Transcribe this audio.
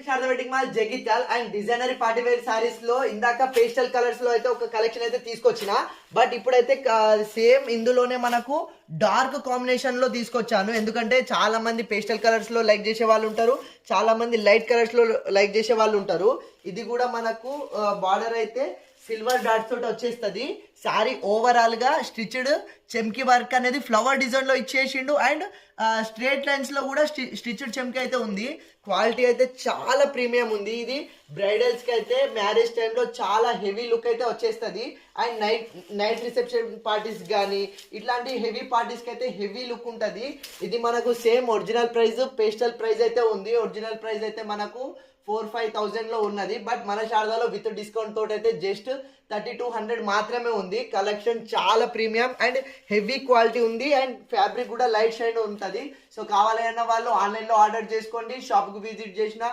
Sharada wedding mall Jagtial and designer party wear saris లో ఇందాక pastel colours లో అయితే ఒక కలెక్షన్ అయితే తీసుకొచ్చిన. బట్ ఇప్పుడైతే సేమ్ ఇందులోనే మనకు డార్క్ కాంబినేషన్ లో తీసుకొచ్చాను. ఎందుకంటే చాలా మంది పేస్టల్ కలర్స్ లో లైక్ చేసే వాళ్ళు ఉంటారు, చాలా మంది లైట్ కలర్స్ లో లైక్ చేసే వాళ్ళు ఉంటారు. ఇది కూడా మనకు బార్డర్ అయితే సిల్వర్ డాట్స్ తోటి వచ్చేస్తుంది. శారీ ఓవరాల్ గా స్టిచ్డ్ చెమ్కి వర్క్ అనేది ఫ్లవర్ డిజైన్ లో ఇచ్చేసిండు అండ్ స్ట్రేట్ లైన్స్ లో కూడా స్టిచ్డ్ చెమ్కి అయితే ఉంది. క్వాలిటీ అయితే చాలా ప్రీమియం ఉంది. ఇది బ్రైడల్స్ కి అయితే మ్యారేజ్ టైంలో చాలా హెవీ లుక్ అయితే వచ్చేస్తుంది. అండ్ నైట్ రిసెప్షన్ పార్టీస్ కానీ ఇట్లాంటి హెవీ పార్టీస్ కి అయితే హెవీ లుక్ ఉంటుంది. ఇది మనకు same original price pastel price అయితే ఉంది. ఒరిజినల్ ప్రైస్ అయితే మనకు 4-5,000 లో ఉన్నది. బట్ మన శారదాలో విత్ డిస్కౌంట్ తోటి అయితే జస్ట్ 3,200 మాత్రమే ఉంది. కలెక్షన్ చాలా ప్రీమియం అండ్ హెవీ క్వాలిటీ ఉంది అండ్ ఫ్యాబ్రిక్ కూడా లైట్ షైన్ ఉంటుంది. సో కావాలన్న వాళ్ళు ఆన్లైన్లో ఆర్డర్ చేసుకోండి, షాప్కి విజిట్ చేసిన